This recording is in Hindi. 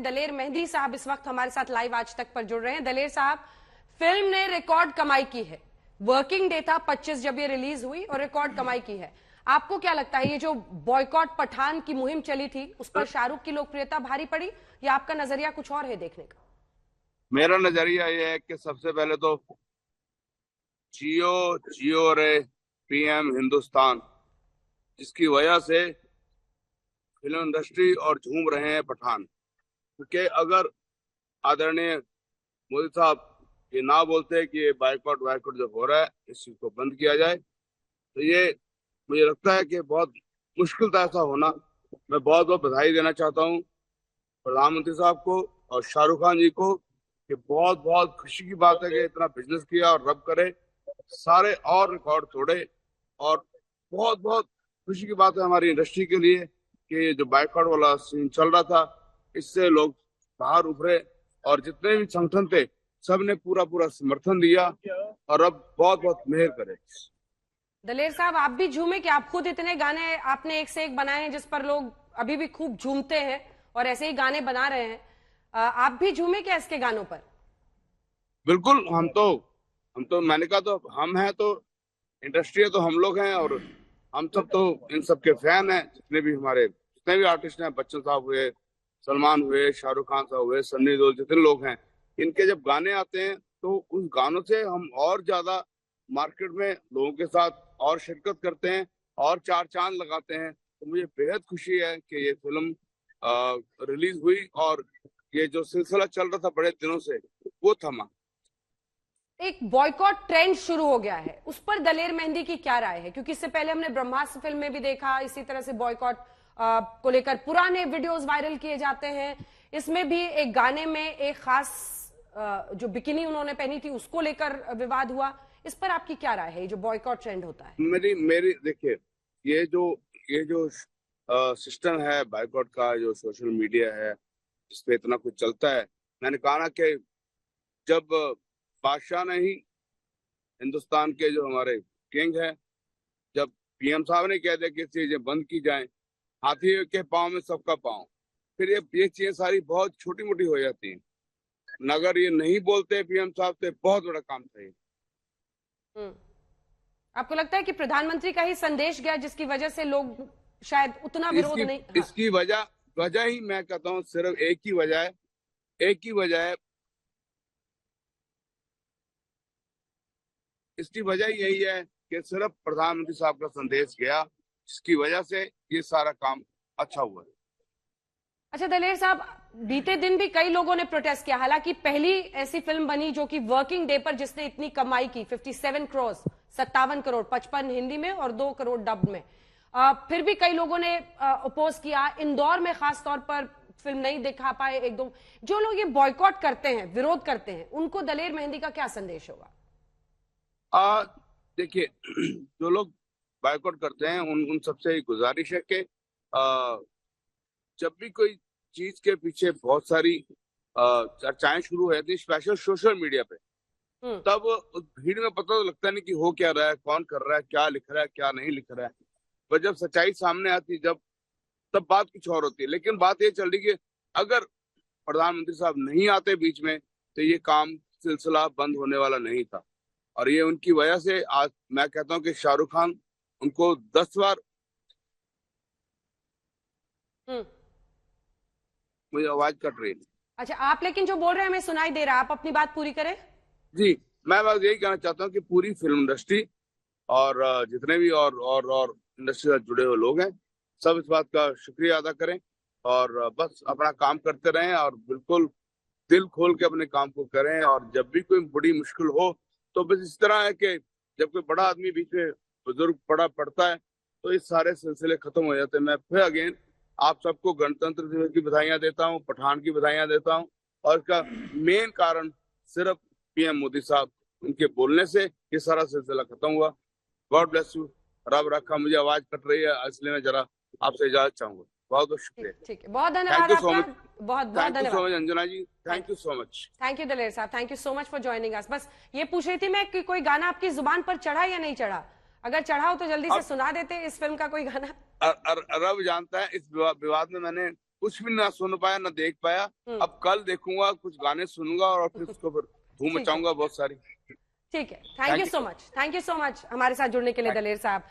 दलेर मेहंदी साहब इस वक्त हमारे साथ लाइव आज तक पर जुड़ रहे हैं। दलेर साहब, फिल्म ने रिकॉर्ड कमाई की है। वर्किंग डे था 25 जब ये रिलीज हुई और रिकॉर्ड कमाई की है। आपको क्या लगता है, ये जो बॉयकॉट पठान की मुहिम चली थी उस पर शाहरुख की लोकप्रियता भारी पड़ी या आपका नजरिया कुछ और है देखने का? मेरा नजरिया ये है कि सबसे पहले तो जियो जियो रे पीएम हिंदुस्तान, जिसकी वजह से फिल्म इंडस्ट्री और झूम रहे हैं पठान। क्योंकि अगर आदरणीय मोदी साहब ये ना बोलते कि ये बाइकआउट वाइकआउट जो हो रहा है इस चीज को बंद किया जाए, तो ये मुझे लगता है कि बहुत मुश्किल था ऐसा होना। मैं बहुत बहुत बधाई देना चाहता हूँ प्रधानमंत्री साहब को और शाहरुख खान जी को कि बहुत बहुत खुशी की बात है कि इतना बिजनेस किया और रब करे सारे और रिकॉर्ड तोड़े। और बहुत बहुत खुशी की बात है हमारी इंडस्ट्री के लिए कि जो बाइकआउट वाला सीन चल रहा था इससे लोग बाहर उभरे और जितने भी संगठन थे सब ने पूरा पूरा समर्थन दिया और अब बहुत बहुत मेहर करे। दलेर साहब, आप भी झूमे कि आप खुद इतने गाने आपने एक से एक बनाए हैं जिस पर लोग अभी भी खूब झूमते हैं और ऐसे ही गाने बना रहे हैं, आप भी झूमे क्या इसके गानों पर? बिल्कुल, हम तो मैंने कहा तो हम हैं तो इंडस्ट्री तो हम लोग हैं और हम सब तो इन सब के फैन हैं। जितने भी आर्टिस्ट हैं, बच्चन साहब हुए, सलमान हुए, शाहरुख खान साहब हुए, सन्नी देओल, जितने लोग हैं, इनके जब गाने आते हैं तो उस गानों से हम और ज्यादा मार्केट में लोगों के साथ और शिरकत करते हैं और चार चांद लगाते हैं। तो मुझे बेहद खुशी है कि ये फिल्म रिलीज हुई और ये जो सिलसिला चल रहा था बड़े दिनों से वो थमा। एक बॉयकॉट ट्रेंड शुरू हो गया है, उस पर दलेर मेहंदी की क्या राय है? क्योंकि इससे पहले हमने ब्रह्मास्त्र फिल्म में भी देखा इसी तरह से बॉयकॉट को लेकर पुराने वीडियोस वायरल किए जाते हैं। इसमें भी एक गाने में एक खास जो बिकिनी उन्होंने पहनी थी उसको लेकर विवाद हुआ। इस पर आपकी क्या राय है, ये जो बॉयकॉट ट्रेंड होता है? मेरी देखिए, ये जो सिस्टम है बाइकआउट का, जो सोशल मीडिया है जिस पे इतना कुछ चलता है, मैंने कहा ना कि जब बादशाह ने ही हिंदुस्तान के जो हमारे किंग हैं, जब पीएम साहब ने कह दिया कि चीजें बंद की जाएं, हाथी के पांव में सबका पांव, फिर ये चीजें सारी बहुत छोटी मोटी हो जाती हैं। अगर ये नहीं बोलते पीएम साहब तो बहुत बड़ा काम था ये। आपको लगता है कि प्रधानमंत्री का ही संदेश गया जिसकी वजह से लोग शायद उतना विरोध नहीं? इसकी वजह ही मैं कहता हूँ सिर्फ एक ही वजह है। इसकी वजह यही है कि सिर्फ प्रधानमंत्री साहब का संदेश गया जिसकी वजह से ये सारा काम अच्छा हुआ है। अच्छा दलेर साहब, बीते दिन भी कई लोगों ने प्रोटेस्ट किया। हालांकि पहली ऐसी फिल्म बनी जो कि वर्किंग डे पर जिसने इतनी कमाई की, 57 करोड़, 57 करोड़, 55 हिंदी में और 2 करोड़ डब में। फिर भी कई लोगों ने अपोज किया। इंदौर में खास तौर पर फिल्म नहीं दिखा पाए एक दो। जो लोग ये बॉयकॉट करते हैं, विरोध करते हैं, उनको दलेर मेहंदी का क्या संदेश होगा? देखिए, जो लोग बायकॉट करते हैं उन सबसे गुजारिश है कि जब भी कोई चीज के पीछे बहुत सारी चर्चाएं शुरू हो जाती है, स्पेशल सोशल मीडिया पे, तब उस भीड़ में पता तो लगता नहीं कि हो क्या रहा है, कौन कर रहा है, क्या लिख रहा है, क्या नहीं लिख रहा है। पर जब सच्चाई सामने आती है तब बात कुछ और होती है। लेकिन बात ये चल रही कि अगर प्रधानमंत्री साहब नहीं आते बीच में तो ये काम सिलसिला बंद होने वाला नहीं था। और ये उनकी वजह से आज मैं कहता हूँ कि शाहरुख खान उनको 10 बार मुझे आवाज कट रही है। अच्छा, आप लेकिन जो बोल रहे हैं हमें सुनाई दे रहा है, आप अपनी बात पूरी करें। जी, मैं बस यही कहना चाहता हूँ कि पूरी फिल्म इंडस्ट्री और जितने भी और इंडस्ट्री से जुड़े हुए लोग हैं, सब इस बात का शुक्रिया अदा करें और बस अपना काम करते रहें और बिल्कुल दिल खोल के अपने काम को करें। और जब भी कोई बड़ी मुश्किल हो तो बस इस तरह है कि जब कोई बड़ा आदमी बीच में बुजुर्ग पड़ता है तो इस सारे सिलसिले खत्म हो जाते हैं। मैं फिर अगेन आप सबको गणतंत्र दिवस की बधाइयां देता हूँ, पठान की बधाइयां देता हूँ। और इसका मेन कारण सिर्फ पीएम मोदी साहब, उनके बोलने से ये सारा सिलसिला खत्म हुआ। God bless you. रब रखा। मुझे आवाज कट रही है इसलिए मैं जरा आपसे इजाजत चाहूंगा। बहुत बहुत शुक्रिया। ठीक है, बहुत धन्यवाद आपका। बहुत बहुत धन्यवाद। Thank you so much Anjana ji, thank you so much. Thank you Daler साहब, thank you so much for joining us. बस ये पूछ रही थी मैं कि कोई गाना आपकी जुबान पर चढ़ा या नहीं चढ़ा? अगर चढ़ा हो तो जल्दी से सुना देते इस फिल्म का कोई गाना। रब जानता है इस विवाद में मैंने कुछ भी ना सुन पाया ना देख पाया। अब कल देखूंगा, कुछ गाने सुनूंगा और फिर उसको फिर धूम मचाऊंगा बहुत सारी। ठीक है, thank you so much, thank you so much हमारे साथ जुड़ने के लिए दलेर साहब।